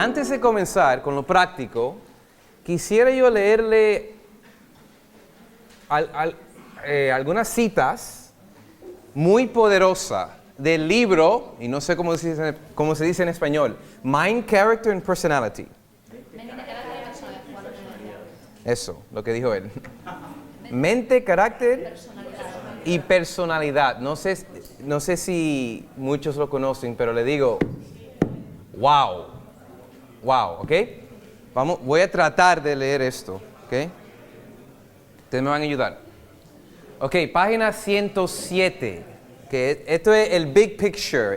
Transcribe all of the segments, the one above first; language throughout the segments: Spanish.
antes de comenzar con lo práctico, quisiera yo leerle algunas citas muy poderosas del libro, y no sé cómo se dice en español, Mind, Character and Personality. Eso, lo que dijo él. Mente, carácter y personalidad. No sé si muchos lo conocen, pero le digo, wow, ¿ok? Voy a tratar de leer esto, ¿ok? Ustedes me van a ayudar. Ok, página 107. Que esto es el big picture,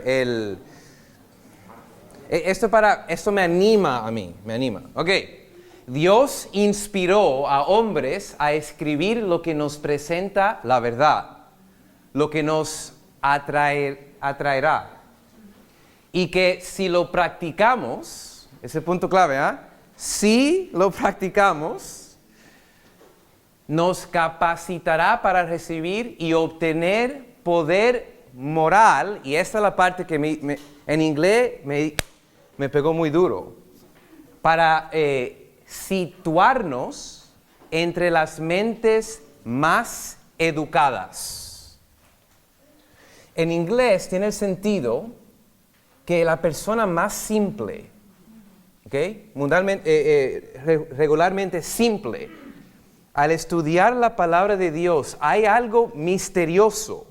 esto me anima a mí, me anima. Ok, Dios inspiró a hombres a escribir lo que nos presenta la verdad, lo que nos atraerá. Y que si lo practicamos, ese punto clave, si lo practicamos, nos capacitará para recibir y obtener poder moral, y esta es la parte que en inglés me pegó muy duro, para situarnos entre las mentes más educadas. En inglés tiene el sentido que la persona más simple, ¿okay? Regularmente simple, al estudiar la palabra de Dios, hay algo misterioso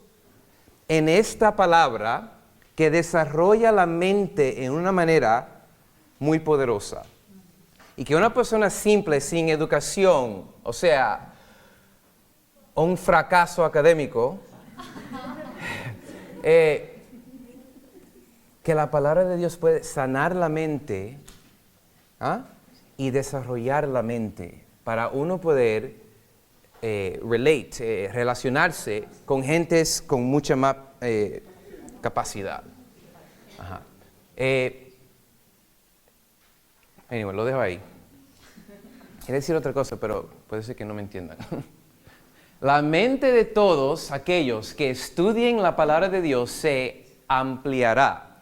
en esta palabra que desarrolla la mente en una manera muy poderosa. Y que una persona simple, sin educación, o sea, un fracaso académico, que la palabra de Dios puede sanar la mente y desarrollar la mente para uno poder relacionarse con gentes con mucha más capacidad. Anyway, lo dejo ahí. Quiero decir otra cosa, pero puede ser que no me entiendan. La mente de todos aquellos que estudien la palabra de Dios se ampliará,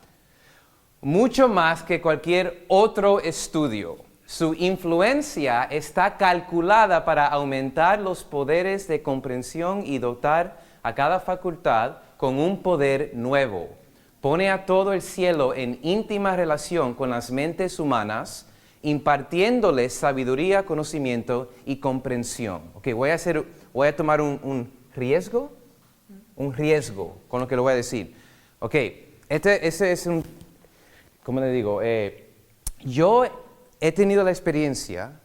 mucho más que cualquier otro estudio. Su influencia está calculada para aumentar los poderes de comprensión y dotar a cada facultad con un poder nuevo. Pone a todo el cielo en íntima relación con las mentes humanas, impartiéndoles sabiduría, conocimiento y comprensión. Okay, voy a tomar un riesgo con lo que le voy a decir. Ok, ese es un, ¿cómo le digo? Yo he tenido la experiencia,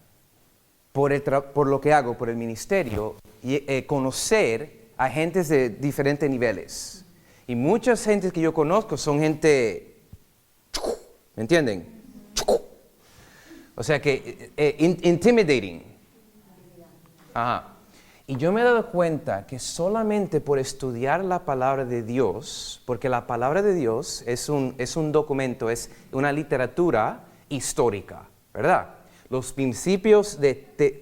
por lo que hago, por el ministerio, y conocer a gentes de diferentes niveles. Y muchas gentes que yo conozco son gente, ¿me entienden? O sea que, intimidating. Ajá. Y yo me he dado cuenta que solamente por estudiar la palabra de Dios, porque la palabra de Dios es un documento, es una literatura histórica, ¿verdad? Los principios de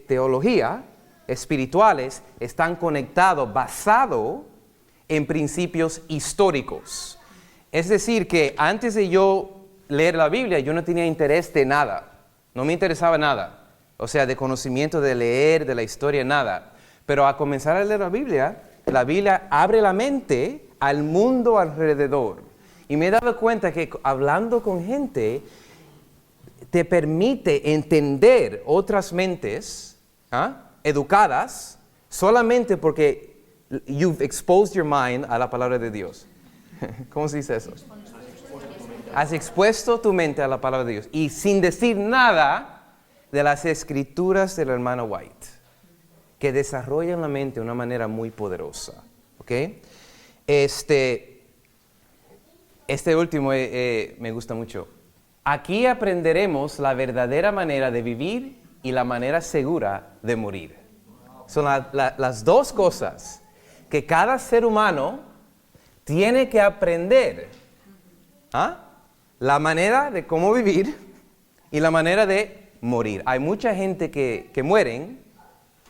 teología espirituales están conectados, basados en principios históricos. Es decir, que antes de yo leer la Biblia, yo no tenía interés de nada. No me interesaba nada. O sea, de conocimiento, de leer, de la historia, nada. Pero a comenzar a leer la Biblia abre la mente al mundo alrededor. Y me he dado cuenta que hablando con gente te permite entender otras mentes educadas solamente porque you've exposed your mind a la palabra de Dios. ¿Cómo se dice eso? Has expuesto tu mente a la palabra de Dios y sin decir nada de las escrituras del hermano White, que desarrollan la mente de una manera muy poderosa. ¿Ok? Este último me gusta mucho. Aquí aprenderemos la verdadera manera de vivir y la manera segura de morir. Son las dos cosas que cada ser humano tiene que aprender. La manera de cómo vivir y la manera de morir. Hay mucha gente que mueren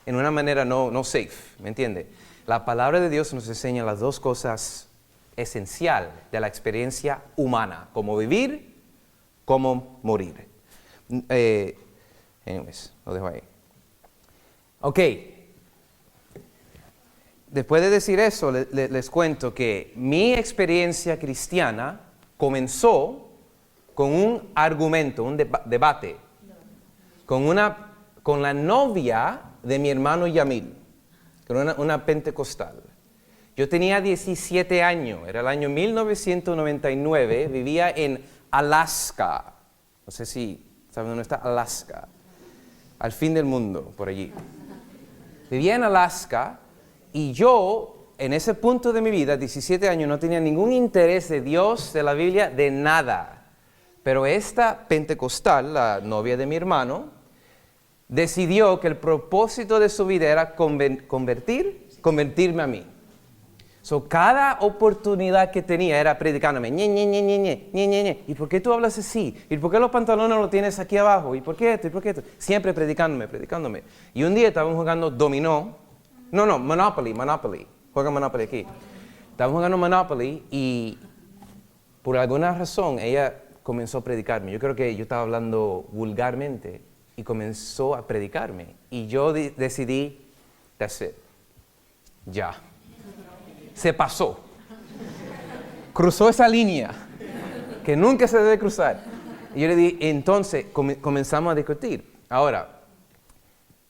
en una manera no safe, ¿me entiende? La palabra de Dios nos enseña las dos cosas esenciales de la experiencia humana, cómo vivir, cómo morir. Anyways, lo dejo ahí. Ok. Después de decir eso, les cuento que mi experiencia cristiana comenzó con un argumento, un debate, con la novia de mi hermano Yamil, que era una pentecostal. Yo tenía 17 años, era el año 1999, vivía en Alaska. No sé si saben dónde está Alaska. Al fin del mundo, por allí. Vivía en Alaska y yo, en ese punto de mi vida, 17 años, no tenía ningún interés de Dios, de la Biblia, de nada. Pero esta pentecostal, la novia de mi hermano, decidió que el propósito de su vida era convertirme a mí. So, cada oportunidad que tenía era predicándome, ñe. ¿Y por qué tú hablas así? ¿Y por qué los pantalones los tienes aquí abajo? ¿Y por qué esto? ¿Y por qué esto? Siempre predicándome. Y un día estábamos jugando dominó. No, Monopoly. Juega Monopoly aquí. Estábamos jugando Monopoly y por alguna razón ella comenzó a predicarme. Yo creo que yo estaba hablando vulgarmente y comenzó a predicarme. Y yo decidí, that's it, ya. Se pasó. Cruzó esa línea que nunca se debe cruzar. Y yo le dije, entonces comenzamos a discutir. Ahora,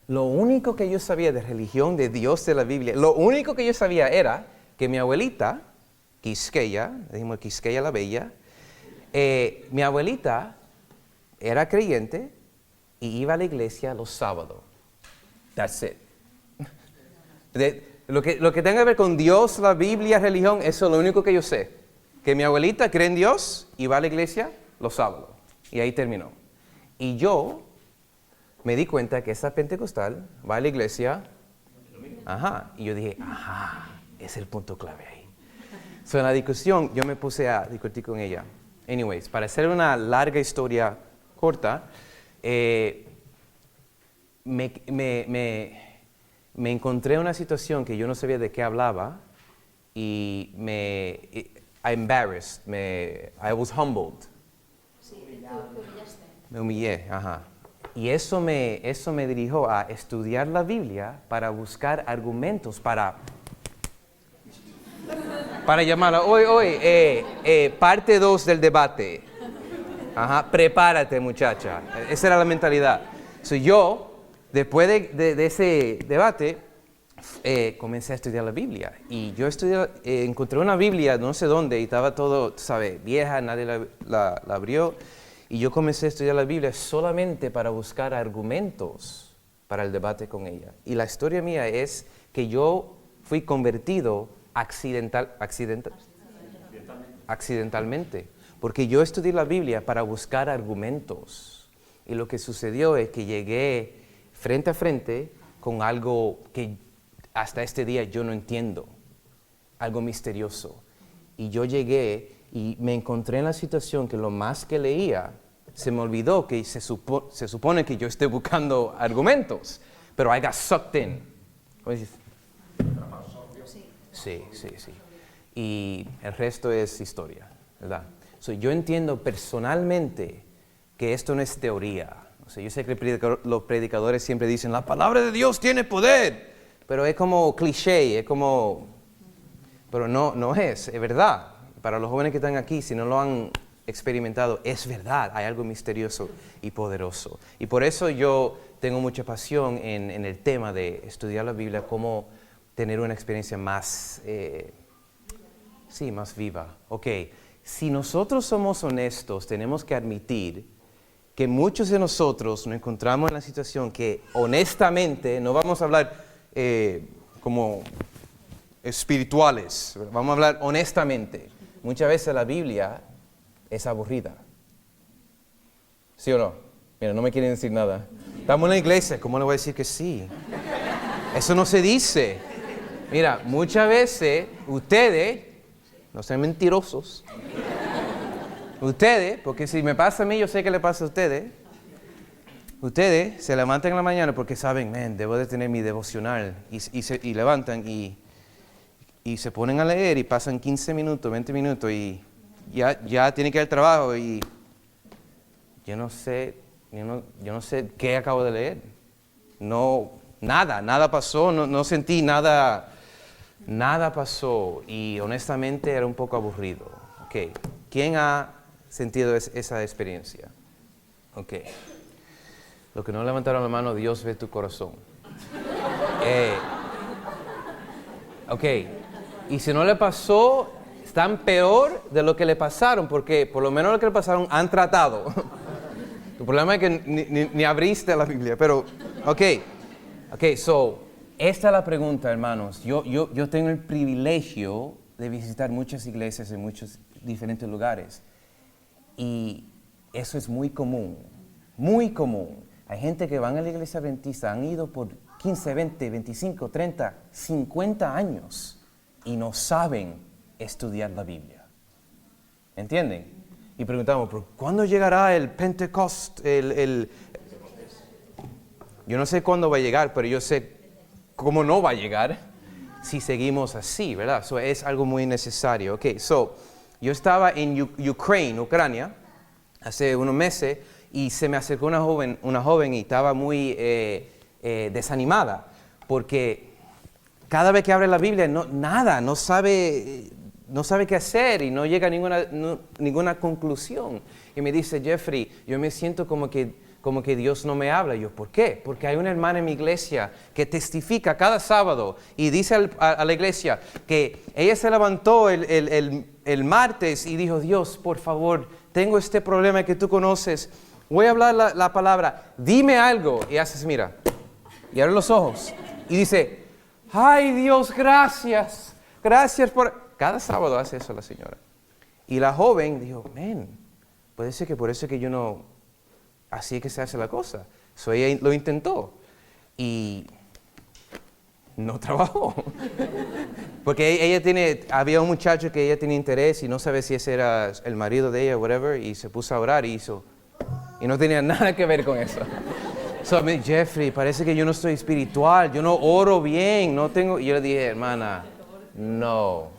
lo único que yo sabía de religión, de Dios, de la Biblia, lo único que yo sabía era que mi abuelita, Quisqueya, decimos Quisqueya la Bella, mi abuelita era creyente y iba a la iglesia los sábados. That's it. Lo que tenga que ver con Dios, la Biblia, religión, eso es lo único que yo sé. Que mi abuelita cree en Dios y va a la iglesia los sábados. Y ahí terminó. Y yo me di cuenta que esa pentecostal va a la iglesia. Y yo dije, es el punto clave ahí. So, en la discusión, yo me puse a discutir con ella. Anyways, para hacer una larga historia corta, me encontré en una situación que yo no sabía de qué hablaba y I embarrassed, I was humbled. Sí, te humillaste. Me humillé, Y eso me dirigió a estudiar la Biblia para buscar argumentos para llamarla. Hoy, parte 2 del debate. Prepárate, muchacha. Esa era la mentalidad. So, yo, después de ese debate, comencé a estudiar la Biblia. Y yo encontré una Biblia no sé dónde y estaba todo, vieja, nadie la abrió. Y yo comencé a estudiar la Biblia solamente para buscar argumentos para el debate con ella. Y la historia mía es que yo fui convertido accidentalmente. Porque yo estudié la Biblia para buscar argumentos. Y lo que sucedió es que llegué frente a frente con algo que hasta este día yo no entiendo, algo misterioso. Y yo llegué y me encontré en la situación que lo más que leía, se me olvidó que se supone que yo esté buscando argumentos, pero I got sucked in. ¿Cómo dices? Sí. Y el resto es historia, ¿verdad? Yo entiendo personalmente que esto no es teoría. Yo sé que los predicadores siempre dicen, la palabra de Dios tiene poder, pero es como cliché, pero no es verdad. Para los jóvenes que están aquí, si no lo han experimentado, es verdad, hay algo misterioso y poderoso. Y por eso yo tengo mucha pasión en el tema de estudiar la Biblia, cómo tener una experiencia más viva. Ok, si nosotros somos honestos, tenemos que admitir que muchos de nosotros nos encontramos en la situación que honestamente, no vamos a hablar como espirituales, vamos a hablar honestamente. Muchas veces la Biblia es aburrida. ¿Sí o no? Mira, no me quieren decir nada. Estamos en la iglesia, ¿cómo le voy a decir que sí? Eso no se dice. Mira, muchas veces ustedes, no sean mentirosos, ustedes, porque si me pasa a mí, yo sé que le pasa a ustedes. Ustedes se levantan en la mañana porque saben, debo de tener mi devocional. Y levantan y se ponen a leer y pasan 15 minutos, 20 minutos y ya tienen que ir al trabajo. Y yo no sé yo no sé qué acabo de leer. No, nada pasó, no sentí nada pasó y honestamente era un poco aburrido. Okay. ¿Quién ha sentido esa experiencia? Ok. Los que no levantaron la mano, Dios ve tu corazón. Ok. Y si no le pasó, están peor de lo que le pasaron, porque por lo menos lo que le pasaron han tratado. Tu problema es que ni abriste la Biblia, pero, ok, so, esta es la pregunta, hermanos. Yo tengo el privilegio de visitar muchas iglesias en muchos diferentes lugares. Y eso es muy común, muy común. Hay gente que van a la iglesia adventista, han ido por 15, 20, 25, 30, 50 años y no saben estudiar la Biblia. ¿Entienden? Y preguntamos, ¿pero cuándo llegará el Pentecost? Yo no sé cuándo va a llegar, pero yo sé cómo no va a llegar si seguimos así, ¿verdad? So, es algo muy necesario. Ok, so, yo estaba en Ucrania, hace unos meses, y se me acercó una joven y estaba muy desanimada, porque cada vez que abre la Biblia, no sabe qué hacer y no llega a ninguna conclusión. Y me dice, Jeffrey, yo me siento como que Dios no me habla. Y yo, ¿por qué? Porque hay una hermana en mi iglesia que testifica cada sábado y dice a la iglesia que ella se levantó el martes y dijo, Dios, por favor, tengo este problema que tú conoces, voy a hablar la palabra, dime algo. Y haces, mira, y abre los ojos y dice, ay Dios, gracias por... Cada sábado hace eso la señora. Y la joven dijo, puede ser que por eso es que yo no... Así es que se hace la cosa. So ella lo intentó y no trabajó. Porque había un muchacho que ella tenía interés y no sabe si ese era el marido de ella o whatever, y se puso a orar y no tenía nada que ver con eso. So me dijo, Jeffrey, parece que yo no estoy espiritual, yo no oro bien, no tengo... Y yo le dije, hermana, no,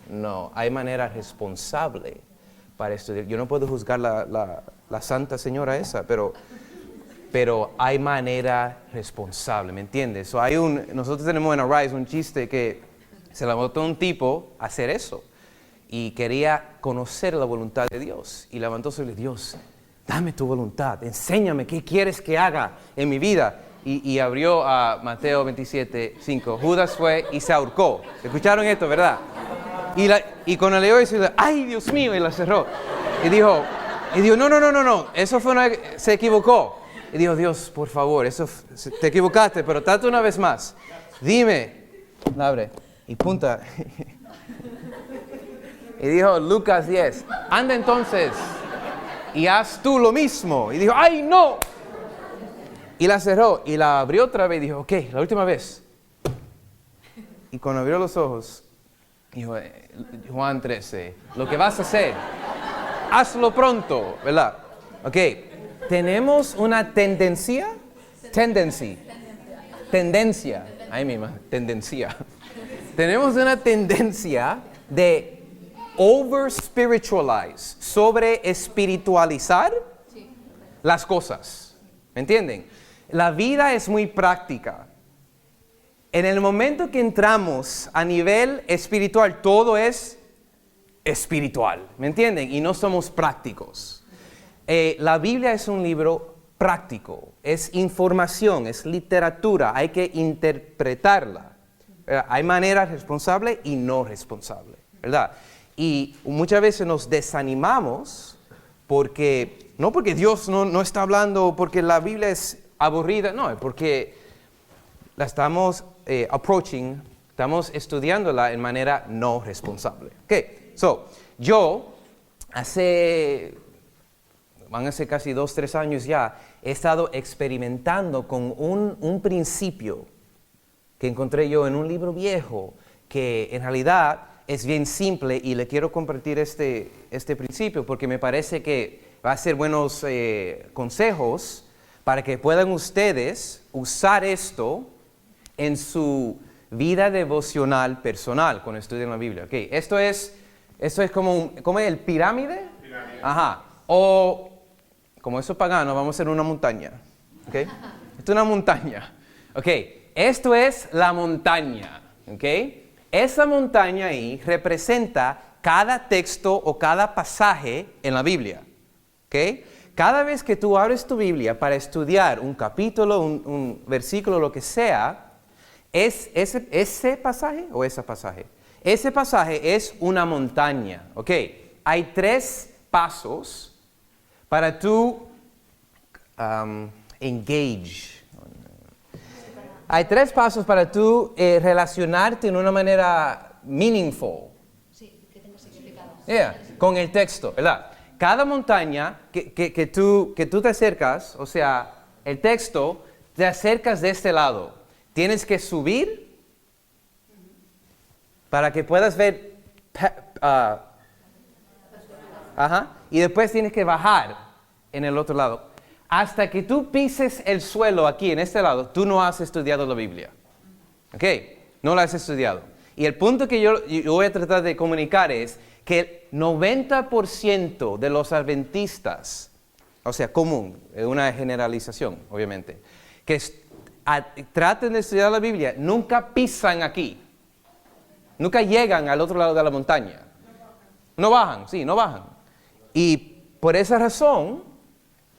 hay manera responsable para estudiar. Yo no puedo juzgar la santa señora esa, pero hay manera responsable, ¿me entiendes? So nosotros tenemos en Arise un chiste que se levantó un tipo a hacer eso y quería conocer la voluntad de Dios. Y levantó y le dijo, Dios, dame tu voluntad, enséñame qué quieres que haga en mi vida. Y abrió a Mateo 27:5. Judas fue y se ahorcó. ¿Escucharon esto, verdad? Y cuando leyó eso, ¡ay, Dios mío! Y la cerró. Y dijo, no, eso se equivocó. Y dijo, Dios, por favor, te equivocaste, pero trata una vez más. Dime, abre, y punta. Y dijo, Lucas 10, anda entonces y haz tú lo mismo. Y dijo, ¡ay, no! Y la cerró y la abrió otra vez y dijo, ok, la última vez. Y cuando abrió los ojos, dijo, Juan 13, lo que vas a hacer, hazlo pronto, ¿verdad? Ok, tenemos una tendencia, ahí misma, tendencia. Tenemos una tendencia de over-spiritualize, sobre espiritualizar las cosas, ¿me entienden? La vida es muy práctica. En el momento que entramos a nivel espiritual, todo es espiritual, ¿me entienden? Y no somos prácticos. La Biblia es un libro práctico, es información, es literatura, hay que interpretarla. Hay manera responsable y no responsable, ¿verdad? Y muchas veces nos desanimamos no porque Dios no está hablando, porque la Biblia es aburrida, no, es porque la estamos estamos estudiándola en manera no responsable. Okay, so, van a ser casi 2-3 años ya, he estado experimentando con un principio que encontré yo en un libro viejo, que en realidad es bien simple y le quiero compartir este principio porque me parece que va a ser buenos consejos para que puedan ustedes usar esto en su vida devocional personal cuando estudien la Biblia. Okay, esto es como ¿cómo es el pirámide? Ajá. O como eso pagano, vamos a hacer una montaña. ¿Ok? Esto es una montaña. Ok, esto es la montaña. ¿Ok? Esa montaña ahí representa cada texto o cada pasaje en la Biblia. ¿Ok? Cada vez que tú abres tu Biblia para estudiar un capítulo, un versículo, lo que sea, es ese pasaje o ese pasaje. Ese pasaje es una montaña. ¿Ok? Hay 3 pasos para tú engage. Hay 3 pasos para tú relacionarte de una manera meaningful. Sí, que tenga significado. Con el texto, ¿verdad? Cada montaña que tú te acercas, o sea, el texto, te acercas de este lado. Tienes que subir para que puedas ver, y después tienes que bajar en el otro lado. Hasta que tú pises el suelo aquí, en este lado, tú no has estudiado la Biblia. ¿Ok? No la has estudiado. Y el punto que yo voy a tratar de comunicar es que el 90% de los adventistas, o sea, común, una generalización, obviamente, que traten de estudiar la Biblia, nunca pisan aquí. Nunca llegan al otro lado de la montaña. No bajan, no bajan. Y por esa razón,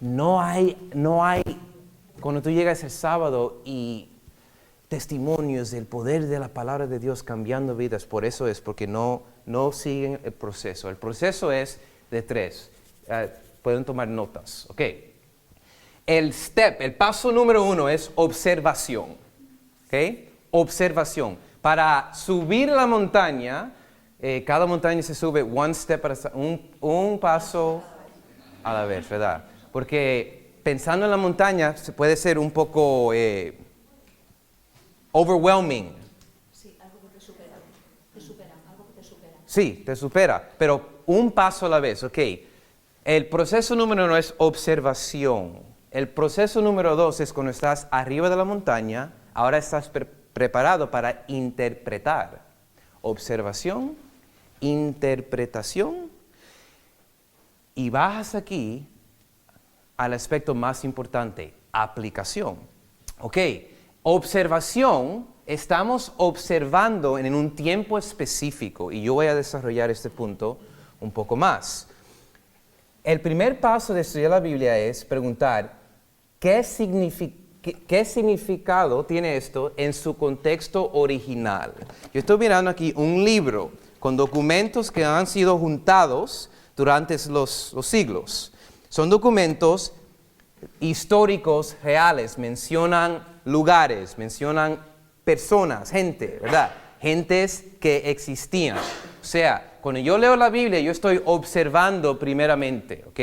no hay, cuando tú llegas el sábado y testimonios del poder de la palabra de Dios cambiando vidas, por eso es, porque no siguen el proceso. El proceso es de 3. Pueden tomar notas, ¿ok? El paso número 1 es observación, ¿ok? Observación. Para subir la montaña, cada montaña se sube un paso a la vez, ¿verdad? Porque pensando en la montaña puede ser un poco overwhelming. Sí, algo que te supera, algo que te supera. Sí, te supera, pero un paso a la vez, ¿ok? El proceso número 1 es observación. El proceso número 2 es cuando estás arriba de la montaña, ahora estás preparado para interpretar. Observación, interpretación, y bajas aquí al aspecto más importante, aplicación. Ok, observación, estamos observando en un tiempo específico, y yo voy a desarrollar este punto un poco más. El primer paso de estudiar la Biblia es preguntar, ¿qué significado tiene esto en su contexto original? Yo estoy mirando aquí un libro con documentos que han sido juntados durante los siglos. Son documentos históricos reales, mencionan lugares, mencionan personas, gente, ¿verdad? Gentes que existían. O sea, cuando yo leo la Biblia, yo estoy observando primeramente, ¿ok?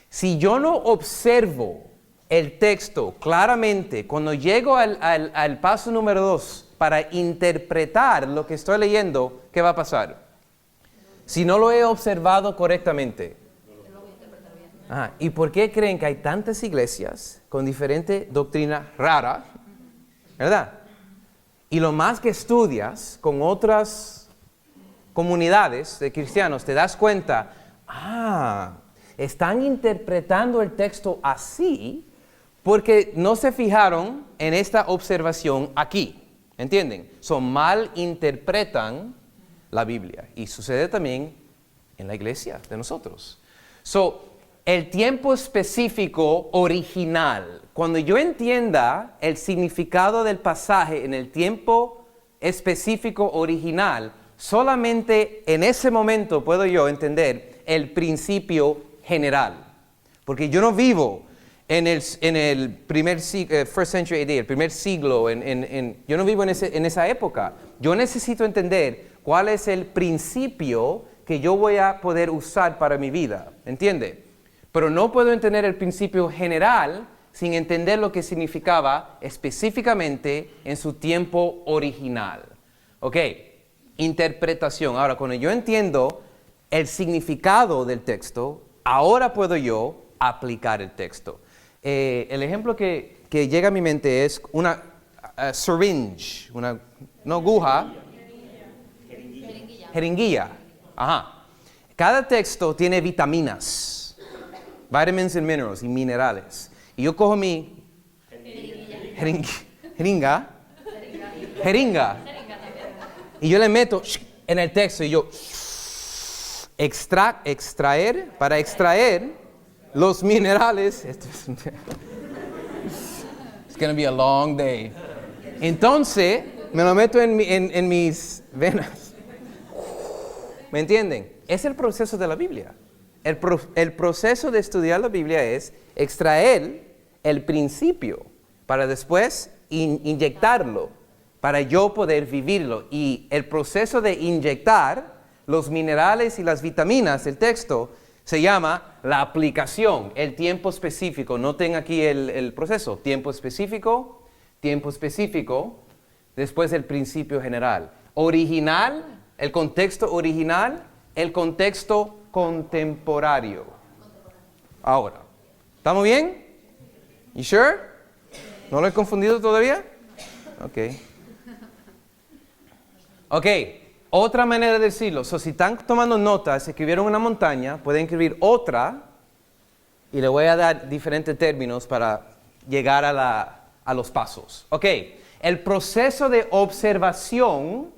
Si yo no observo el texto claramente, cuando llego al paso número 2, para interpretar lo que estoy leyendo, ¿qué va a pasar? Si no lo he observado correctamente. ¿Y por qué creen que hay tantas iglesias con diferente doctrina rara? ¿Verdad? Y lo más que estudias con otras comunidades de cristianos, te das cuenta, están interpretando el texto así porque no se fijaron en esta observación aquí. ¿Entienden? Mal interpretan la Biblia. Y sucede también en la iglesia de nosotros. El tiempo específico original. Cuando yo entienda el significado del pasaje en el tiempo específico original, solamente en ese momento puedo yo entender el principio general. Porque yo no vivo en el primer siglo, first century AD, el primer siglo, yo no vivo en esa época. Yo necesito entender cuál es el principio que yo voy a poder usar para mi vida, ¿entiende? Pero no puedo entender el principio general sin entender lo que significaba específicamente en su tiempo original. Ok, interpretación. Ahora, cuando yo entiendo el significado del texto, ahora puedo yo aplicar el texto. El ejemplo que llega a mi mente es una syringe, no aguja, jeringuilla. Ajá. Cada texto tiene vitaminas. Vitamins and minerals y minerales. Y yo cojo mi jeringa. Y yo le meto en el texto y yo extraer, para extraer los minerales. It's going to be a long day. Entonces, me lo meto en mis venas. ¿Me entienden? Es el proceso de la Biblia. El proceso de estudiar la Biblia es extraer el principio para después inyectarlo, para yo poder vivirlo. Y el proceso de inyectar los minerales y las vitaminas, el texto, se llama la aplicación, el tiempo específico. Noten aquí el proceso, tiempo específico, después el principio general. Original, el contexto original, el contexto contemporáneo. Ahora, ¿estamos bien? You sure? ¿No lo he confundido todavía? Ok, otra manera de decirlo. Si están tomando notas, escribieron una montaña, pueden escribir otra, y le voy a dar diferentes términos para llegar a los pasos. Ok, el proceso de observación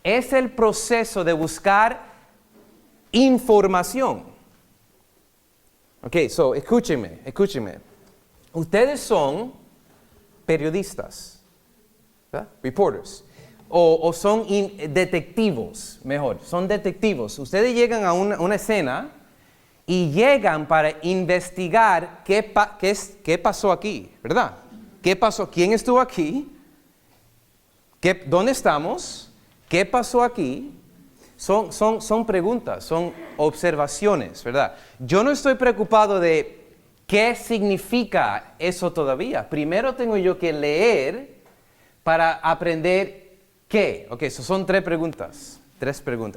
es el proceso de buscar información. Ok, escúchenme. Ustedes son periodistas, ¿verdad? Reporters. O son detectivos, mejor, son detectivos. Ustedes llegan a una escena y llegan para investigar qué pasó aquí, ¿verdad? ¿Qué pasó? ¿Quién estuvo aquí? ¿Dónde estamos? ¿Qué pasó aquí? Son preguntas, son observaciones, ¿verdad? Yo no estoy preocupado de qué significa eso todavía. Primero tengo yo que leer para aprender qué. Ok, son tres preguntas.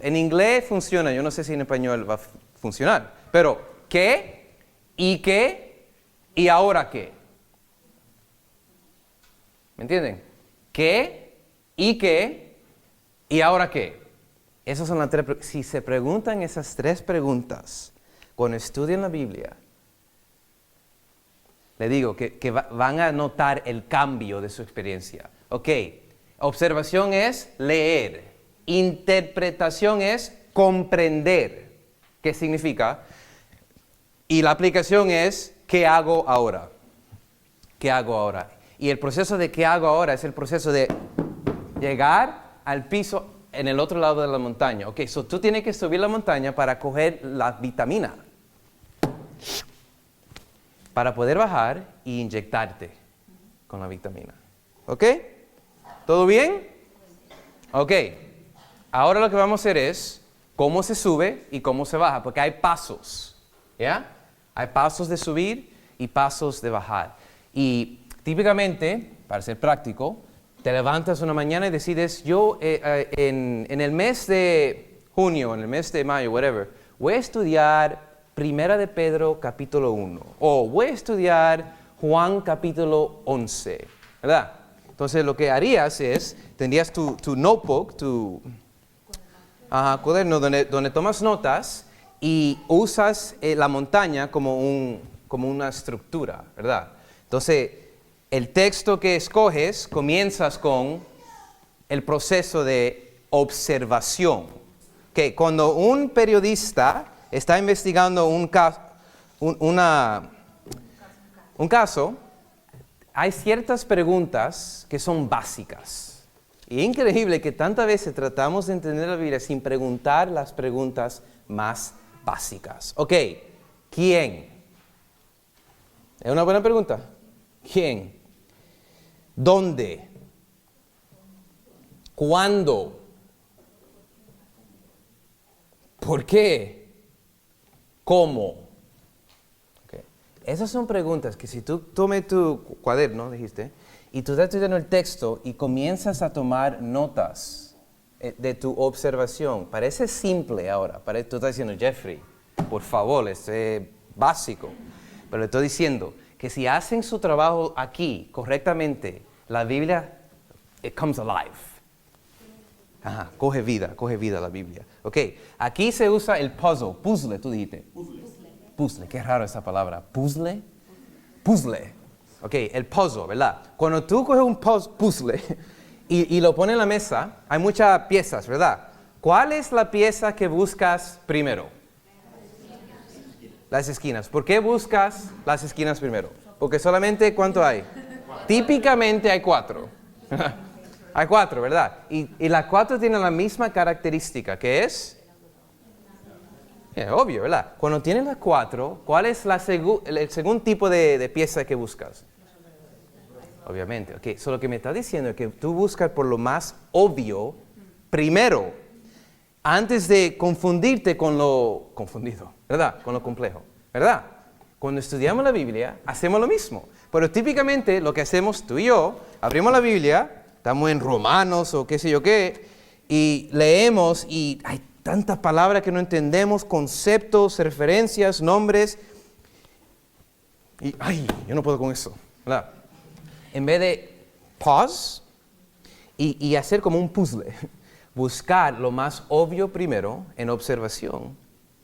En inglés funciona, yo no sé si en español va a funcionar, pero ¿qué? ¿Y ahora qué? ¿Me entienden? ¿Qué? ¿Y ahora qué? Esas son las tres preguntas. Si se preguntan esas tres preguntas cuando estudian la Biblia, le digo que van a notar el cambio de su experiencia. Ok, observación es leer. Interpretación es comprender. ¿Qué significa? Y la aplicación es ¿qué hago ahora? ¿Qué hago ahora? Y el proceso de ¿qué hago ahora? Es el proceso de llegar al piso en el otro lado de la montaña. Ok, tú tienes que subir la montaña para coger la vitamina, para poder bajar y inyectarte con la vitamina. ¿Ok? ¿Todo bien? Ok. Ahora lo que vamos a hacer es cómo se sube y cómo se baja, porque hay pasos. ¿Ya? Hay pasos de subir y pasos de bajar. Y típicamente, para ser práctico, te levantas una mañana y decides, yo en el mes de junio, en el mes de mayo, whatever, voy a estudiar Primera de Pedro capítulo 1, o voy a estudiar Juan capítulo 11, ¿verdad? Entonces lo que harías es, tendrías tu notebook, tu cuaderno donde tomas notas y usas la montaña como una estructura, ¿verdad? Entonces, el texto que escoges comienzas con el proceso de observación. Que cuando un periodista está investigando un caso, hay ciertas preguntas que son básicas. Y es increíble que tantas veces tratamos de entender la Biblia sin preguntar las preguntas más básicas. Ok, ¿quién? ¿Es una buena pregunta? ¿Quién? ¿Dónde? ¿Cuándo? ¿Por qué? ¿Cómo? Okay. Esas son preguntas que si tú tomes tu cuaderno, dijiste, y tú estás estudiando el texto y comienzas a tomar notas de tu observación, parece simple ahora. Tú estás diciendo, Jeffrey, por favor, es básico. Pero le estoy diciendo que si hacen su trabajo aquí correctamente, la Biblia, it comes alive. Coge vida la Biblia. Ok, aquí se usa el puzzle, tú dijiste. Puzzle, qué raro esa palabra. ¿Puzzle? Puzzle. Ok, el puzzle, ¿verdad? Cuando tú coges un puzzle y lo pones en la mesa, hay muchas piezas, ¿verdad? ¿Cuál es la pieza que buscas primero? Las esquinas. ¿Por qué buscas las esquinas primero? Porque solamente, ¿cuánto hay? Típicamente hay 4. Hay 4, ¿verdad? Y las 4 tienen la misma característica, que es... obvio, ¿verdad? Cuando tienes las 4, ¿cuál es el segundo tipo de pieza que buscas? Obviamente, ok. So, lo que me está diciendo es que tú buscas por lo más obvio primero, antes de confundirte con lo confundido, ¿verdad? Con lo complejo, ¿verdad? Cuando estudiamos la Biblia, hacemos lo mismo. Pero típicamente lo que hacemos tú y yo, abrimos la Biblia, estamos en Romanos o qué sé yo qué, y leemos y hay tantas palabras que no entendemos, conceptos, referencias, nombres, y ¡ay! Yo no puedo con eso, ¿verdad? En vez de pause y hacer como un puzzle, buscar lo más obvio primero en observación.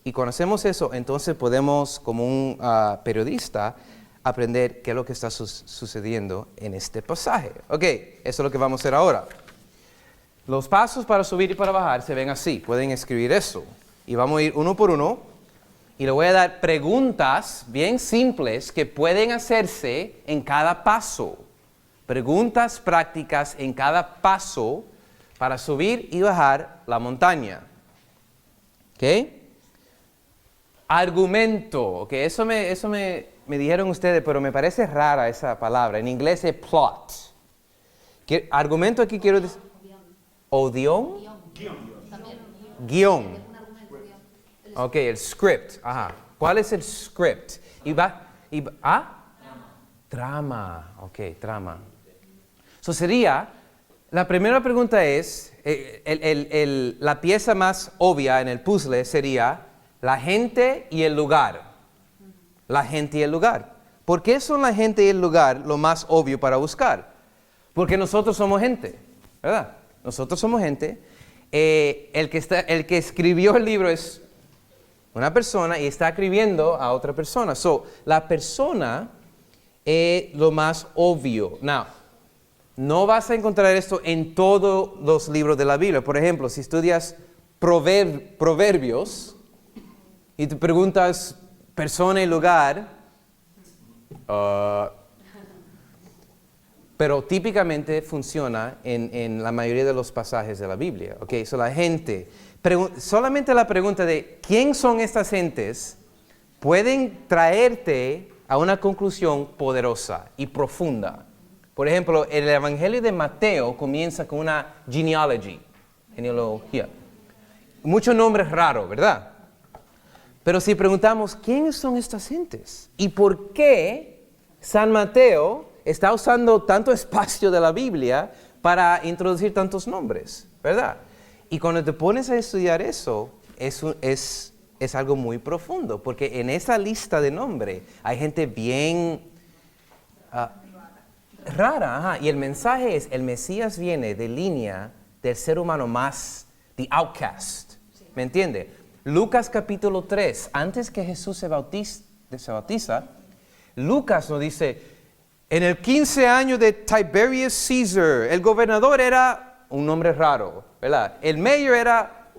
Y cuando hacemos eso, entonces podemos, como un periodista, aprender qué es lo que está sucediendo en este pasaje. Ok, eso es lo que vamos a hacer ahora. Los pasos para subir y para bajar se ven así. Pueden escribir eso. Y vamos a ir uno por uno. Y le voy a dar preguntas bien simples que pueden hacerse en cada paso. Preguntas prácticas en cada paso para subir y bajar la montaña. ¿Ok? Argumento. Ok, eso me dijeron ustedes, pero me parece rara esa palabra. En inglés es plot. Argumento aquí quiero decir... ¿Odión? Guión. Ok, el script. Ajá. ¿Cuál es el script? Trama. Ok, trama. Eso sería, la primera pregunta es, la pieza más obvia en el puzzle sería la gente y el lugar. La gente y el lugar. ¿Por qué son la gente y el lugar lo más obvio para buscar? Porque nosotros somos gente, ¿verdad? Nosotros somos gente. El que escribió el libro es una persona y está escribiendo a otra persona. La persona es lo más obvio. Now, no vas a encontrar esto en todos los libros de la Biblia. Por ejemplo, si estudias Proverbios y te preguntas persona y lugar, pero típicamente funciona en la mayoría de los pasajes de la Biblia. Okay, la gente, solamente la pregunta de ¿quién son estas gentes? Pueden traerte a una conclusión poderosa y profunda. Por ejemplo, el Evangelio de Mateo comienza con una genealogía. Muchos nombres raros, ¿verdad? Pero si preguntamos, ¿quiénes son estas gentes? ¿Y por qué San Mateo está usando tanto espacio de la Biblia para introducir tantos nombres, ¿verdad? Y cuando te pones a estudiar eso, es algo muy profundo, porque en esa lista de nombres hay gente bien rara, ajá. Y el mensaje es, el Mesías viene de línea del ser humano más, the outcast, ¿me entiende? Lucas capítulo 3, antes que Jesús se bautiza, Lucas nos dice, en el 15 año de Tiberius Caesar, el gobernador era un nombre raro, ¿verdad? El mayor era,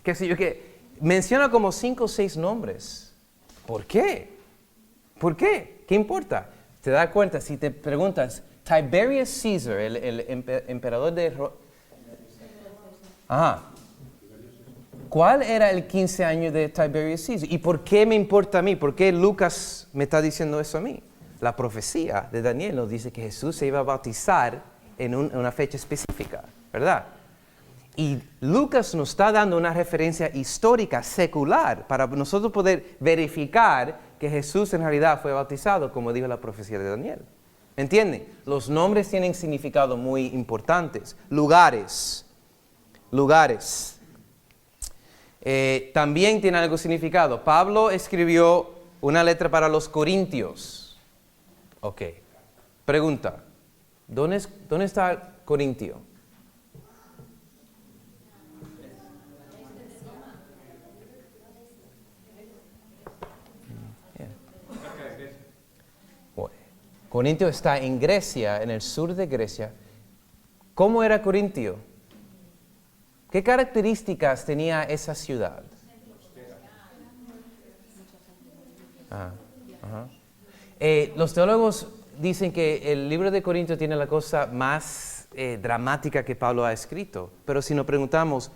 qué sé yo qué, menciona como 5 o 6 nombres. ¿Por qué? ¿Por qué? ¿Qué importa? Te das cuenta, si te preguntas, Tiberius Caesar, el emperador de Ajá. ¿Cuál era el 15 años de Tiberius Caesar? ¿Y por qué me importa a mí? ¿Por qué Lucas me está diciendo eso a mí? La profecía de Daniel nos dice que Jesús se iba a bautizar en una fecha específica, ¿verdad? Y Lucas nos está dando una referencia histórica, secular, para nosotros poder verificar que Jesús en realidad fue bautizado, como dijo la profecía de Daniel. ¿Me entienden? Los nombres tienen significado muy importantes. Lugares. También tiene algo significado. Pablo escribió una letra para los Corintios. Ok. Pregunta. ¿Dónde está Corintio? Corintio está en Grecia, en el sur de Grecia. ¿Cómo era Corintio? ¿Qué características tenía esa ciudad? Los teólogos dicen que el libro de Corintio tiene la cosa más dramática que Pablo ha escrito. Pero si nos preguntamos,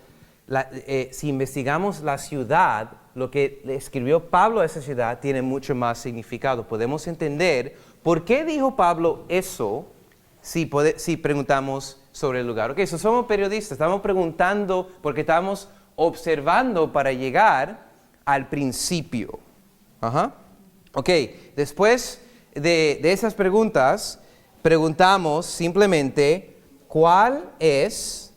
si investigamos la ciudad, lo que le escribió Pablo a esa ciudad tiene mucho más significado. Podemos entender por qué dijo Pablo eso si preguntamos sobre el lugar. Ok, somos periodistas, estamos preguntando porque estamos observando para llegar al principio. Ok, después de esas preguntas, preguntamos simplemente cuál es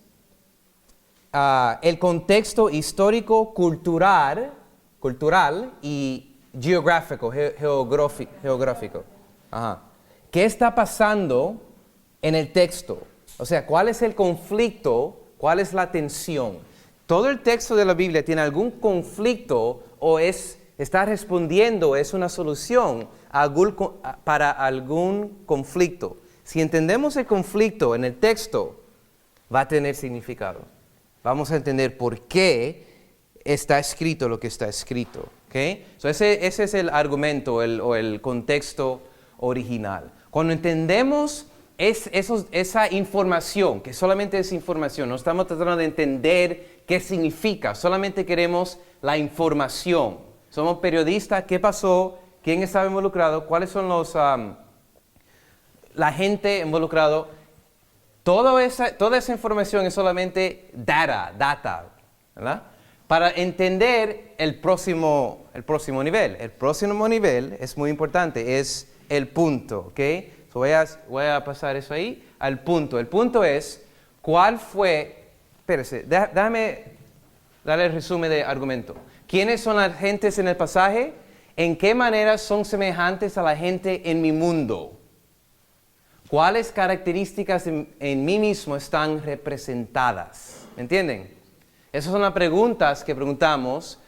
el contexto histórico, cultural y geográfico. ¿Qué está pasando en el texto? O sea, ¿cuál es el conflicto? ¿Cuál es la tensión? Todo el texto de la Biblia tiene algún conflicto o está respondiendo, es una solución para algún conflicto. Si entendemos el conflicto en el texto, va a tener significado. Vamos a entender por qué está escrito lo que está escrito. ¿Okay? So ese es el argumento o el contexto original. Cuando entendemos esa información, que solamente es información, no estamos tratando de entender qué significa, solamente queremos la información. Somos periodistas, ¿qué pasó? ¿Quién estaba involucrado? ¿Cuáles son la gente involucrado? Toda esa información es solamente data, ¿verdad? Para entender el próximo nivel. El próximo nivel es muy importante, es el punto, ¿ok? So voy a pasar eso ahí, al punto. El punto es, ¿cuál fue? Espérese, déjame darle el resumen de argumento. ¿Quiénes son las gentes en el pasaje? ¿En qué manera son semejantes a la gente en mi mundo? ¿Cuáles características en mí mismo están representadas? ¿Me entienden? Esas son las preguntas que preguntamos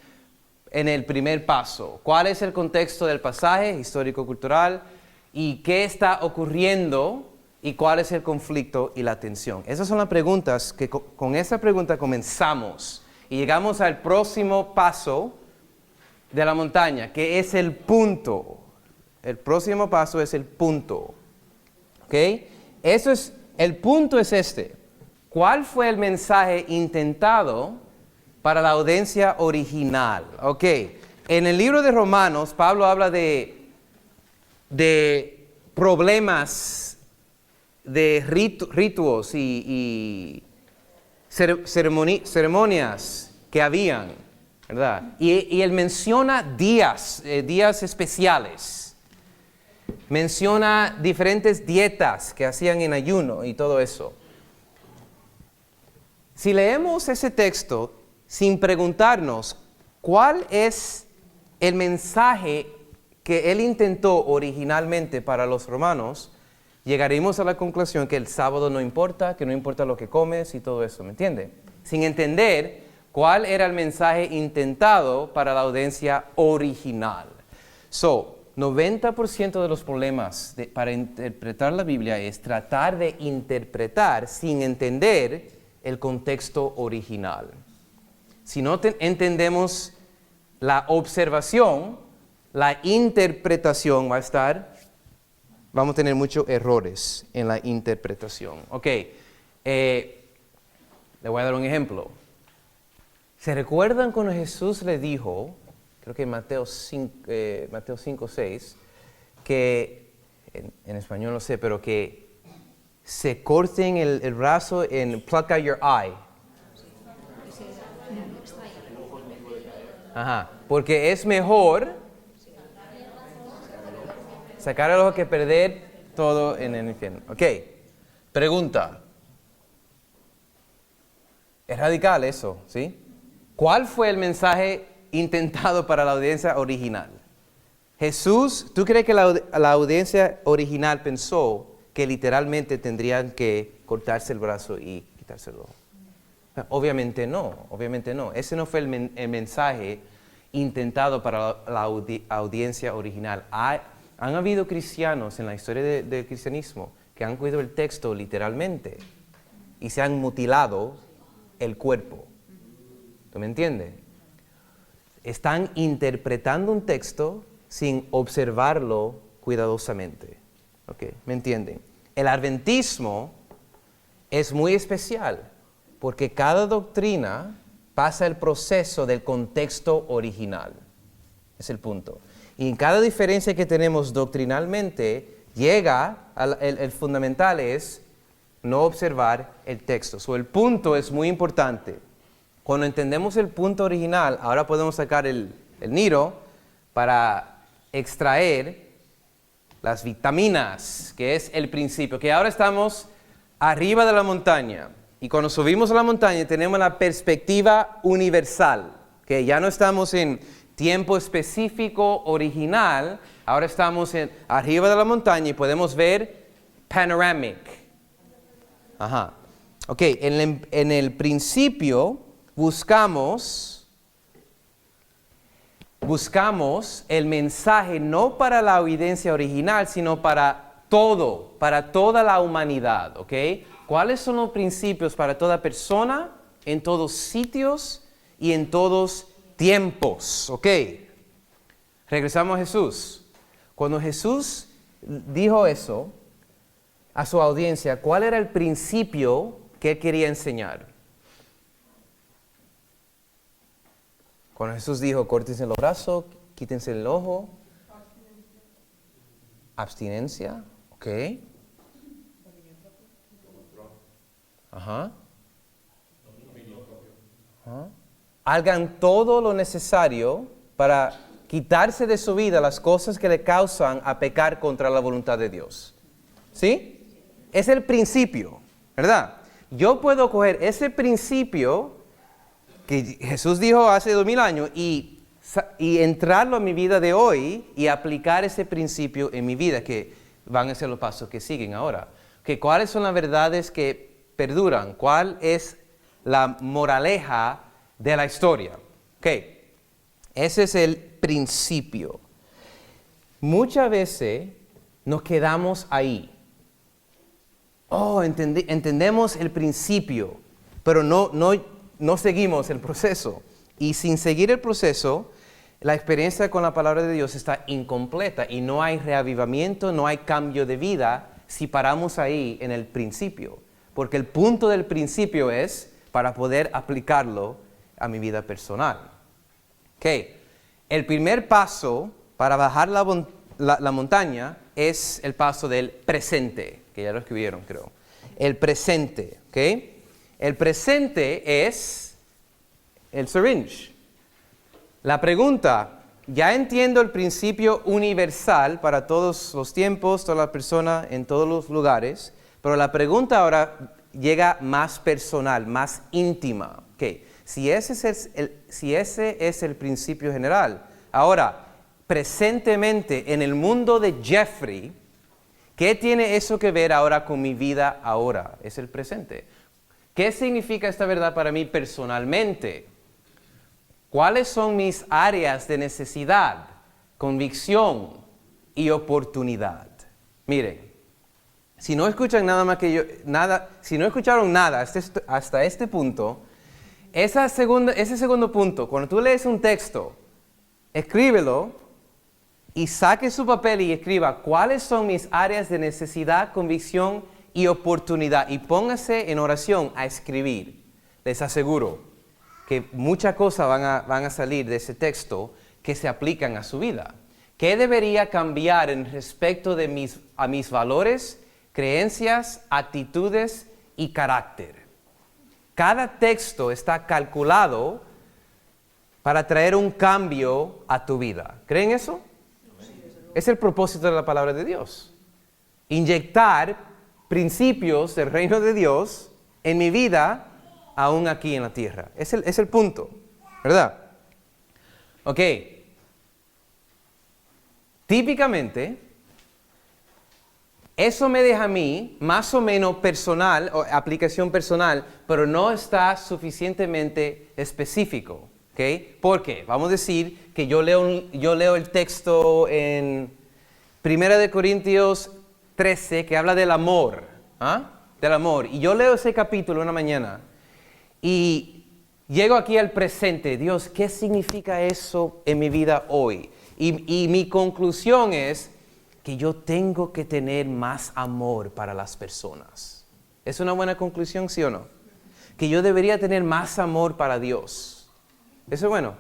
en el primer paso. ¿Cuál es el contexto del pasaje histórico-cultural? ¿Y qué está ocurriendo? ¿Y cuál es el conflicto y la tensión? Esas son las preguntas que con esa pregunta comenzamos. Y llegamos al próximo paso de la montaña, que es el punto. El próximo paso es el punto. ¿Ok? El punto es este. ¿Cuál fue el mensaje intentado para la audiencia original? Ok. En el libro de Romanos, Pablo habla de problemas de ritos y ceremonias que habían, ¿verdad? Y él menciona días especiales. Menciona diferentes dietas que hacían en ayuno y todo eso. Si leemos ese texto sin preguntarnos cuál es el mensaje que él intentó originalmente para los romanos, llegaremos a la conclusión que el sábado no importa, que no importa lo que comes y todo eso, ¿me entiende? Sin entender cuál era el mensaje intentado para la audiencia original. 90% de los problemas para interpretar la Biblia es tratar de interpretar sin entender el contexto original. Si no entendemos la observación, la interpretación vamos a tener muchos errores en la interpretación. Ok, le voy a dar un ejemplo. ¿Se recuerdan cuando Jesús le dijo, creo que Mateo 5:6, que, en español no sé, pero que se corten el brazo en pluck out your eye? Porque es mejor sacar el ojo que perder todo en el infierno. Ok, pregunta. Es radical eso, ¿sí? ¿Cuál fue el mensaje intentado para la audiencia original? Jesús, ¿tú crees que la audiencia original pensó que literalmente tendrían que cortarse el brazo y quitarse el ojo? Obviamente no. Ese no fue el mensaje intentado para la audiencia original. Han habido cristianos en la historia del cristianismo que han cogido el texto literalmente y se han mutilado el cuerpo. ¿Tú me entiendes? Están interpretando un texto sin observarlo cuidadosamente. ¿Ok? ¿Me entienden? El adventismo es muy especial porque cada doctrina pasa el proceso del contexto original. Es el punto. Y en cada diferencia que tenemos doctrinalmente, el fundamental es no observar el texto. So, el punto es muy importante. Cuando entendemos el punto original, ahora podemos sacar el niro para extraer las vitaminas, que es el principio. Que ahora estamos arriba de la montaña. Y cuando subimos a la montaña tenemos la perspectiva universal. Que ya no estamos en tiempo específico original, ahora estamos arriba de la montaña y podemos ver panoramic. Ajá. Ok, en el principio buscamos el mensaje no para la audiencia original, sino para toda la humanidad, ¿ok? ¿Cuáles son los principios para toda persona, en todos sitios y en todos tiempos? ¿Ok? Regresamos a Jesús. Cuando Jesús dijo eso a su audiencia, ¿cuál era el principio que él quería enseñar? Cuando Jesús dijo, córtense los brazos, quítense el ojo. Abstinencia. Ok. Ajá. Ajá. Hagan todo lo necesario para quitarse de su vida las cosas que le causan a pecar contra la voluntad de Dios. ¿Sí? Es el principio, ¿verdad? Yo puedo coger ese principio que Jesús dijo hace 2000 años y entrarlo a mi vida de hoy y aplicar ese principio en mi vida, que van a ser los pasos que siguen ahora. Que ¿cuáles son las verdades que perduran? ¿Cuál es la moraleja de la historia? Ok, ese es el principio. Muchas veces nos quedamos ahí. Entendemos el principio, pero no seguimos el proceso. Y sin seguir el proceso, la experiencia con la palabra de Dios está incompleta y no hay reavivamiento, no hay cambio de vida si paramos ahí en el principio. Porque el punto del principio es para poder aplicarlo a mi vida personal. Ok, el primer paso para bajar la montaña es el paso del presente, que ya lo escribieron, creo. El presente, ¿ok? El presente es el syringe. La pregunta, ya entiendo el principio universal para todos los tiempos, todas las personas, en todos los lugares, pero la pregunta ahora llega más personal, más íntima. ¿Ok? Si ese es el principio general, ahora, presentemente en el mundo de Jeffrey, ¿qué tiene eso que ver ahora con mi vida ahora? Es el presente. ¿Qué significa esta verdad para mí personalmente? ¿Cuáles son mis áreas de necesidad, convicción y oportunidad? Miren, si no escuchan nada más que yo, si no escucharon nada hasta este punto, ese segundo punto, cuando tú lees un texto, escríbelo y saque su papel y escriba cuáles son mis áreas de necesidad, convicción y oportunidad. Y póngase en oración a escribir. Les aseguro que muchas cosas van a salir de ese texto que se aplican a su vida. ¿Qué debería cambiar en respecto a mis valores, creencias, actitudes y carácter? Cada texto está calculado para traer un cambio a tu vida. ¿Creen eso? Es el propósito de la palabra de Dios. Inyectar principios del reino de Dios en mi vida, aún aquí en la tierra. Es el punto, ¿verdad? Ok. Típicamente, eso me deja a mí más o menos personal, o aplicación personal, pero no está suficientemente específico. ¿Ok? ¿Por qué? Vamos a decir que yo leo el texto en Primera de Corintios 13, que habla del amor. Del amor. Y yo leo ese capítulo una mañana y llego aquí al presente. Dios, ¿qué significa eso en mi vida hoy? Y mi conclusión es que yo tengo que tener más amor para las personas. ¿Es una buena conclusión, sí o no? Que yo debería tener más amor para Dios. ¿Eso es bueno?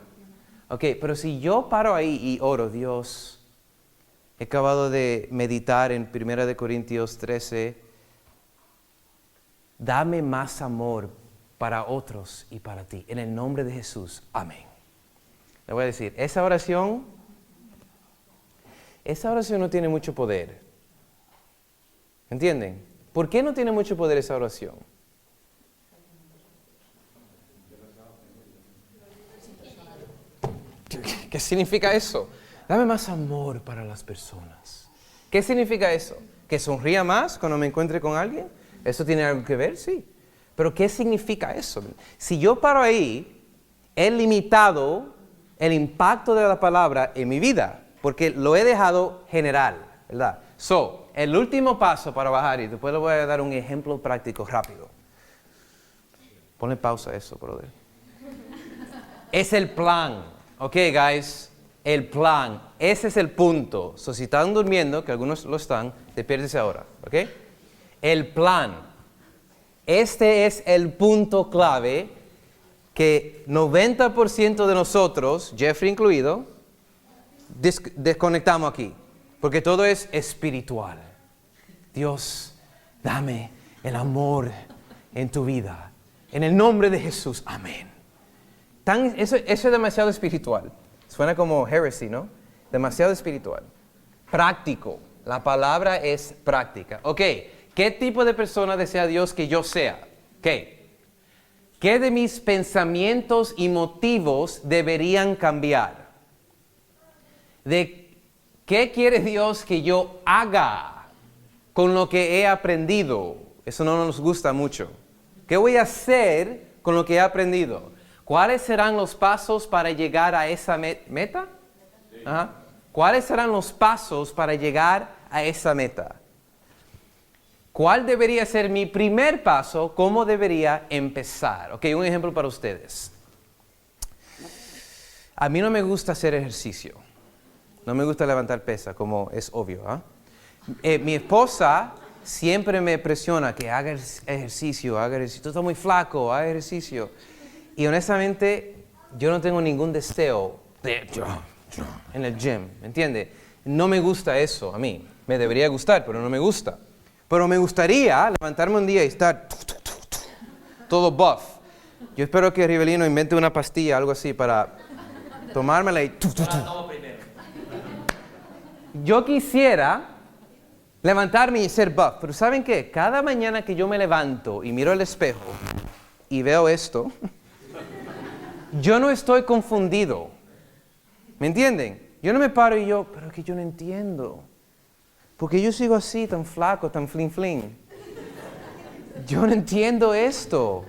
Ok, pero si yo paro ahí y oro, Dios, he acabado de meditar en 1 Corintios 13, dame más amor para otros y para ti. En el nombre de Jesús, amén. Le voy a decir, esa oración no tiene mucho poder. ¿Entienden? ¿Por qué no tiene mucho poder esa oración? ¿Qué significa eso? Dame más amor para las personas. ¿Qué significa eso? ¿Que sonría más cuando me encuentre con alguien? ¿Eso tiene algo que ver? Sí. Pero ¿qué significa eso? Si yo paro ahí, he limitado el impacto de la palabra en mi vida, porque lo he dejado general, ¿verdad? El último paso para bajar, y después le voy a dar un ejemplo práctico rápido. Ponle pausa a eso, brother. Es el plan. Ok, guys, el plan. Ese es el punto. Si están durmiendo, que algunos lo están, despiértese ahora, ¿ok? El plan. Este es el punto clave que 90% de nosotros, Jeffrey incluido, desconectamos aquí. Porque todo es espiritual. Dios, dame el amor en tu vida. En el nombre de Jesús, amén. Eso es demasiado espiritual. Suena como heresy, ¿no? Demasiado espiritual. Práctico. La palabra es práctica. Ok, ¿qué tipo de persona desea Dios que yo sea? ¿Qué de mis pensamientos y motivos deberían cambiar? ¿De qué quiere Dios que yo haga con lo que he aprendido? Eso no nos gusta mucho. ¿Qué voy a hacer con lo que he aprendido? ¿Cuáles serán los pasos para llegar a esa meta? Ajá. ¿Cuáles serán los pasos para llegar a esa meta? ¿Cuál debería ser mi primer paso? ¿Cómo debería empezar? Ok, un ejemplo para ustedes. A mí no me gusta hacer ejercicio. No me gusta levantar pesa, como es obvio. Mi esposa siempre me presiona que haga ejercicio. Tú estás muy flaco, haga ejercicio. Y honestamente, yo no tengo ningún deseo en el gym, ¿me entiende? No me gusta eso a mí. Me debería gustar, pero no me gusta. Pero me gustaría levantarme un día y estar todo buff. Yo espero que Rivelino invente una pastilla, algo así, para tomármela y... Yo quisiera levantarme y ser buff, pero ¿saben qué? Cada mañana que yo me levanto y miro al espejo y veo esto... Yo no estoy confundido. ¿Me entienden? Yo no me paro y pero es que yo no entiendo. Porque yo sigo así, tan flaco, tan flin. Yo no entiendo esto.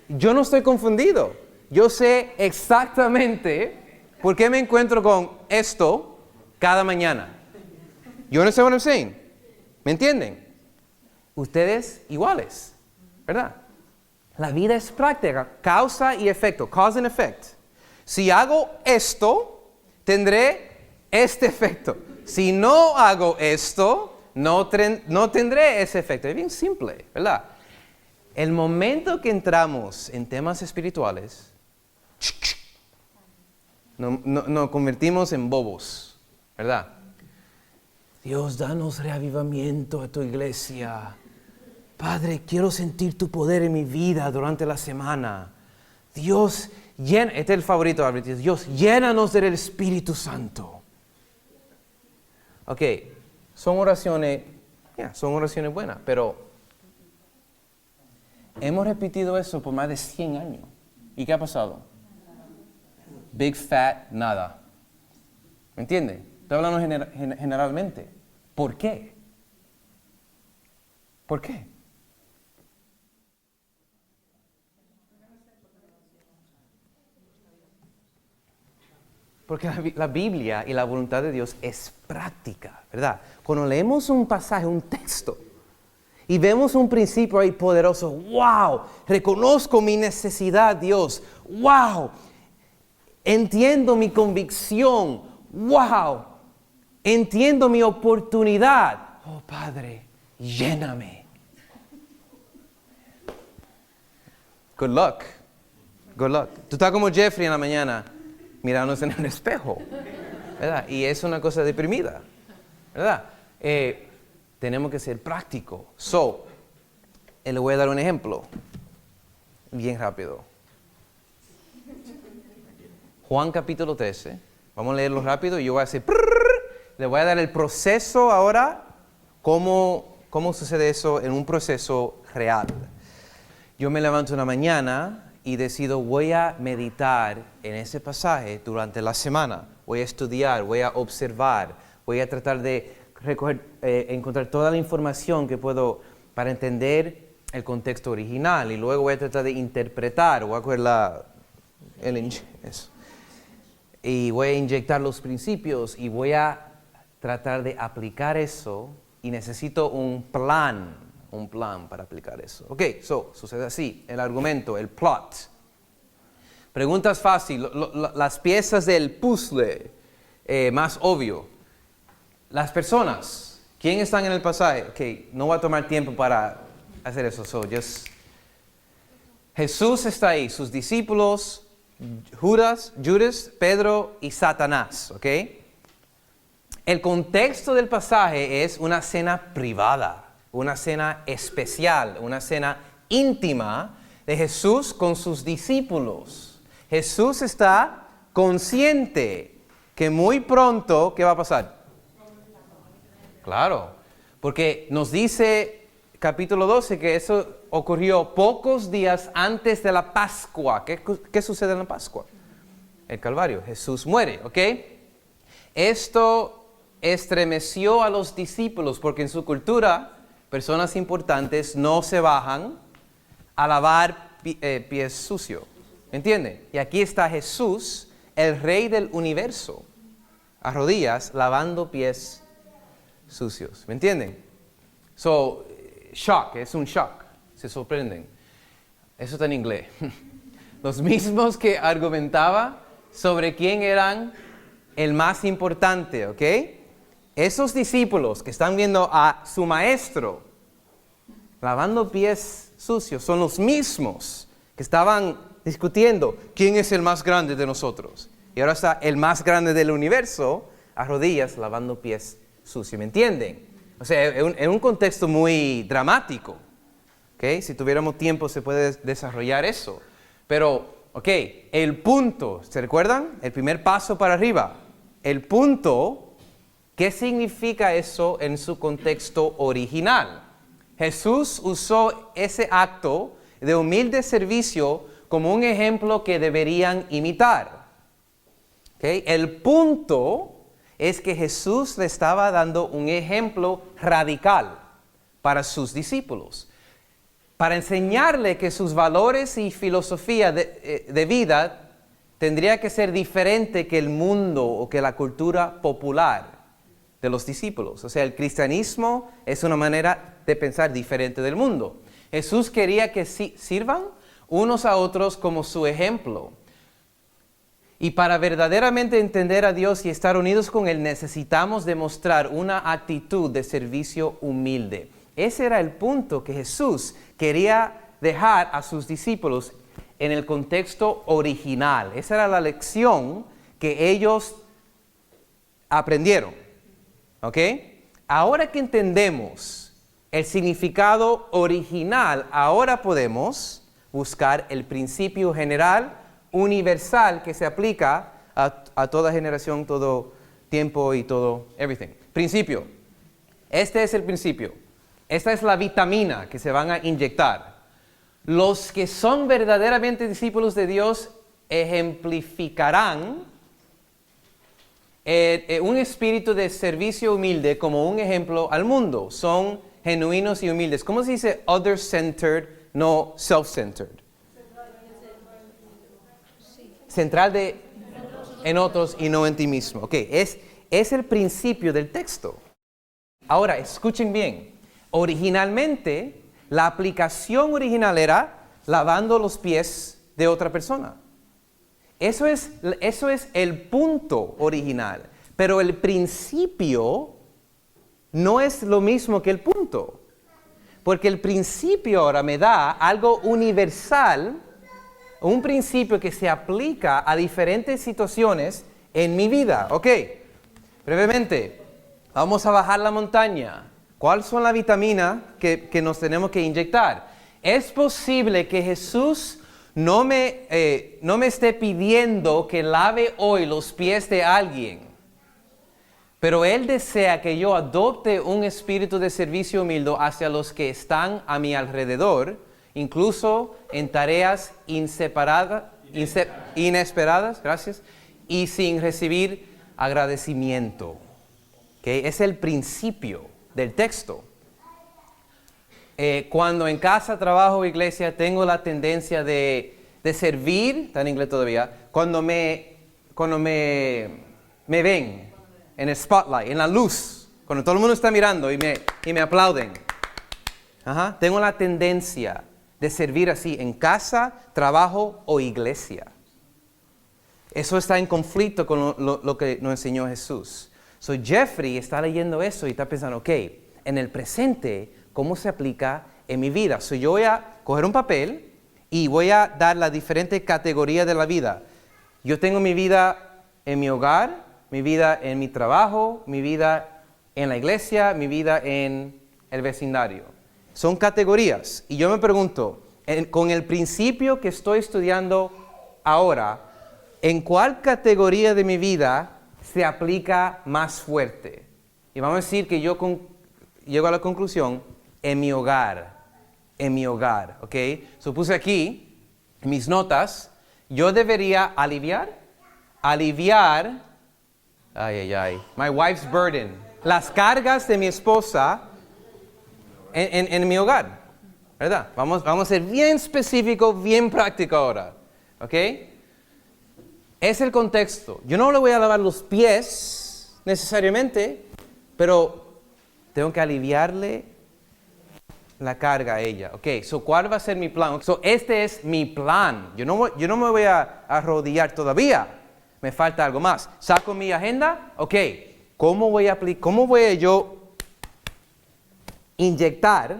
Yo no estoy confundido. Yo sé exactamente por qué me encuentro con esto cada mañana. You understand what I'm saying? ¿Me entienden? Ustedes iguales, ¿verdad? La vida es práctica, causa y efecto, cause and effect. Si hago esto, tendré este efecto. Si no hago esto, no tendré ese efecto. Es bien simple, ¿verdad? El momento que entramos en temas espirituales, nos convertimos en bobos, ¿verdad? Dios, danos reavivamiento a tu iglesia. Padre, quiero sentir tu poder en mi vida durante la semana. Dios, este es el favorito de Albert. Dios, llénanos del Espíritu Santo. Ok, son oraciones buenas, pero hemos repetido eso por más de 100 años. ¿Y qué ha pasado? Big fat, nada. ¿Me entiende? Estoy hablando generalmente. ¿Por qué? ¿Por qué? Porque la Biblia y la voluntad de Dios es práctica, ¿verdad? Cuando leemos un pasaje, un texto, y vemos un principio ahí poderoso, ¡wow! Reconozco mi necesidad, Dios, ¡wow! Entiendo mi convicción, ¡wow! Entiendo mi oportunidad. Oh, Padre, lléname. Good luck. Good luck. Tú estás como Jeffrey en la mañana, mirándose en el espejo, ¿verdad? Y es una cosa deprimida, ¿verdad? Tenemos que ser prácticos. Le voy a dar un ejemplo, bien rápido. Juan capítulo 13. Vamos a leerlo rápido y yo voy a hacer... Le voy a dar el proceso ahora, cómo sucede eso en un proceso real. Yo me levanto una mañana y decido, voy a meditar en ese pasaje durante la semana. Voy a estudiar, voy a observar, voy a tratar de encontrar toda la información que puedo para entender el contexto original. Y luego voy a tratar de interpretar, voy a coger eso. Y voy a inyectar los principios y voy a tratar de aplicar eso. Y necesito un plan para aplicar eso. Ok, sucede así, el argumento, el plot. Preguntas fáciles, las piezas del puzzle más obvio. Las personas, ¿quién están en el pasaje? Ok, no voy a tomar tiempo para hacer eso. Jesús está ahí, sus discípulos, Judas, Pedro y Satanás, ¿ok? El contexto del pasaje es una cena privada, una cena especial, una cena íntima de Jesús con sus discípulos. Jesús está consciente que muy pronto, ¿qué va a pasar? Claro, porque nos dice capítulo 12 que eso ocurrió pocos días antes de la Pascua. ¿Qué sucede en la Pascua? El Calvario. Jesús muere, ¿ok? Esto estremeció a los discípulos porque en su cultura, personas importantes no se bajan a lavar pies sucios. ¿Me entienden? Y aquí está Jesús, el Rey del universo, a rodillas, lavando pies sucios. ¿Me entienden? Shock, es un shock. Se sorprenden. Eso está en inglés. Los mismos que argumentaba sobre quién eran el más importante, ¿ok? Esos discípulos que están viendo a su maestro lavando pies sucios son los mismos que estaban discutiendo quién es el más grande de nosotros. Y ahora está el más grande del universo a rodillas lavando pies sucios. ¿Me entienden? O sea, en un contexto muy dramático. ¿Okay? Si tuviéramos tiempo se puede desarrollar eso. Pero, ok, el punto, ¿se recuerdan? El primer paso para arriba. El punto, ¿qué significa eso en su contexto original? Jesús usó ese acto de humilde servicio como un ejemplo que deberían imitar. ¿Okay? El punto es que Jesús le estaba dando un ejemplo radical para sus discípulos, para enseñarle que sus valores y filosofía de vida tendría que ser diferente que el mundo o que la cultura popular de los discípulos. O sea, el cristianismo es una manera de pensar diferente del mundo. Jesús quería que sirvan unos a otros como su ejemplo. Y para verdaderamente entender a Dios y estar unidos con Él, necesitamos demostrar una actitud de servicio humilde. Ese era el punto que Jesús quería dejar a sus discípulos en el contexto original. Esa era la lección que ellos aprendieron. ¿Ok? Ahora que entendemos el significado original, ahora podemos buscar el principio general, universal, que se aplica a toda generación, todo tiempo y todo, everything. Principio. Este es el principio. Esta es la vitamina que se van a inyectar. Los que son verdaderamente discípulos de Dios ejemplificarán un espíritu de servicio humilde como un ejemplo al mundo. Son genuinos y humildes. ¿Cómo se dice other-centered, no self-centered? Central de en otros y no en ti mismo. Ok, es el principio del texto. Ahora, escuchen bien. Originalmente, la aplicación original era lavando los pies de otra persona. Eso es el punto original. Pero el principio no es lo mismo que el punto. Porque el principio ahora me da algo universal, un principio que se aplica a diferentes situaciones en mi vida. Ok, brevemente, vamos a bajar la montaña. ¿Cuáles son las vitaminas que nos tenemos que inyectar? Es posible que Jesús no me esté pidiendo que lave hoy los pies de alguien. Pero Él desea que yo adopte un espíritu de servicio humilde hacia los que están a mi alrededor, incluso en tareas inesperadas, gracias, y sin recibir agradecimiento. ¿Okay? Es el principio del texto. Cuando en casa, trabajo, iglesia, tengo la tendencia de servir, está en inglés todavía, cuando me ven en el spotlight, en la luz, cuando todo el mundo está mirando y me aplauden. Tengo la tendencia de servir así en casa, trabajo o iglesia. Eso está en conflicto con lo que nos enseñó Jesús. So Jeffrey está leyendo eso y está pensando, ok, en el presente, ¿cómo se aplica en mi vida? So yo voy a coger un papel y voy a dar las diferentes categorías de la vida. Yo tengo mi vida en mi hogar, mi vida en mi trabajo, mi vida en la iglesia, mi vida en el vecindario. Son categorías. Y yo me pregunto, con el principio que estoy estudiando ahora, ¿en cuál categoría de mi vida se aplica más fuerte? Y vamos a decir que yo llego a la conclusión, en mi hogar, ¿ok? So puse aquí, en mis notas, yo debería aliviar, my wife's burden, las cargas de mi esposa en mi hogar, ¿verdad? Vamos a ser bien específico, bien práctico ahora, ¿ok? Es el contexto. Yo no le voy a lavar los pies necesariamente, pero tengo que aliviarle la carga a ella. Ok, so ¿cuál va a ser mi plan? So este es mi plan. Yo no me voy a arrodillar todavía. Me falta algo más. Saco mi agenda. Ok, ¿cómo voy a yo inyectar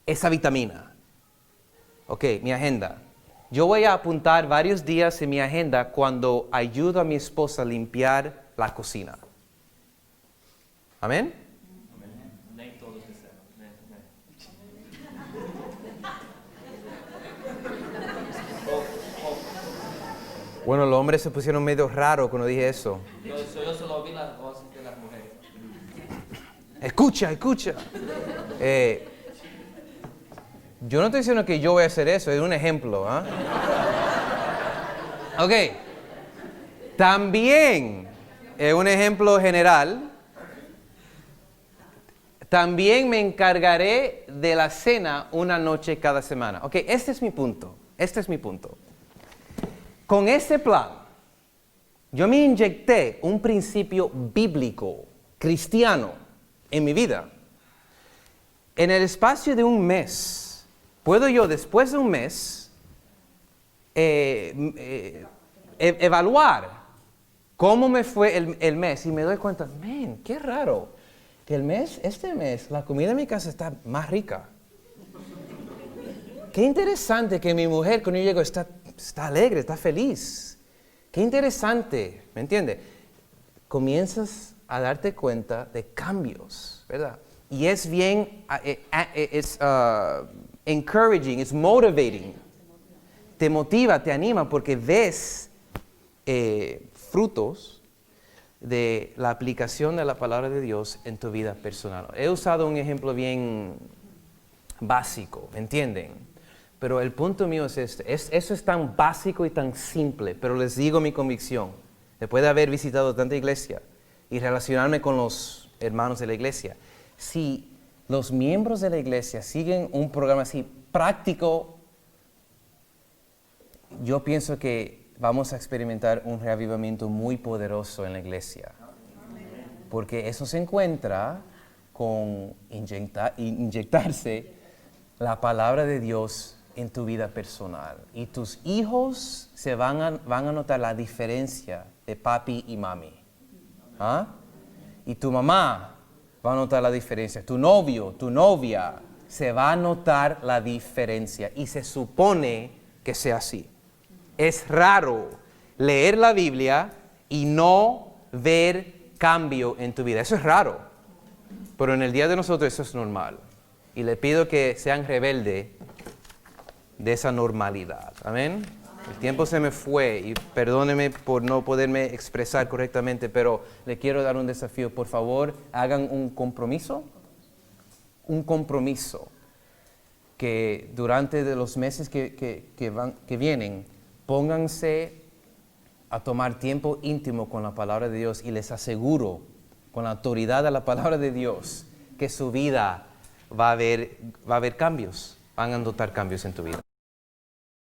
esa vitamina? Ok, mi agenda. Yo voy a apuntar varios días en mi agenda cuando ayudo a mi esposa a limpiar la cocina. ¿Amén? Bueno, los hombres se pusieron medio raros cuando dije eso. Yo solo vi las voces de las mujeres. Escucha. Yo no estoy diciendo que yo voy a hacer eso, es un ejemplo. Ok. También, un ejemplo general, también me encargaré de la cena una noche cada semana. Ok, este es mi punto. Con este plan, yo me inyecté un principio bíblico, cristiano, en mi vida. En el espacio de un mes, puedo yo, después de un mes, evaluar cómo me fue el mes. Y me doy cuenta, qué raro, que este mes, la comida en mi casa está más rica. Qué interesante que mi mujer, cuando yo llego, está alegre, está feliz. Qué interesante, ¿me entiendes? Comienzas a darte cuenta de cambios, ¿verdad? Y es bien, es encouraging, es motivating. Te motiva, te anima porque ves frutos de la aplicación de la palabra de Dios en tu vida personal. He usado un ejemplo bien básico, ¿me entienden? Pero el punto mío es eso es tan básico y tan simple, pero les digo mi convicción, después de haber visitado tanta iglesia y relacionarme con los hermanos de la iglesia, si los miembros de la iglesia siguen un programa así práctico, yo pienso que vamos a experimentar un reavivamiento muy poderoso en la iglesia. Porque eso se encuentra con inyectarse la palabra de Dios en tu vida personal. Y tus hijos van a notar la diferencia de papi y mami. ¿Ah? Y tu mamá va a notar la diferencia. Tu novio, tu novia, se va a notar la diferencia. Y se supone que sea así. Es raro leer la Biblia y no ver cambio en tu vida. Eso es raro. Pero en el día de nosotros eso es normal. Y le pido que sean rebeldes de esa normalidad. Amén. El tiempo se me fue y perdóneme por no poderme expresar correctamente, pero le quiero dar un desafío. Por favor, hagan un compromiso. Un compromiso que durante los meses que vienen, pónganse a tomar tiempo íntimo con la palabra de Dios y les aseguro, con la autoridad de la palabra de Dios, que su vida va a haber cambios, van a notar cambios en tu vida.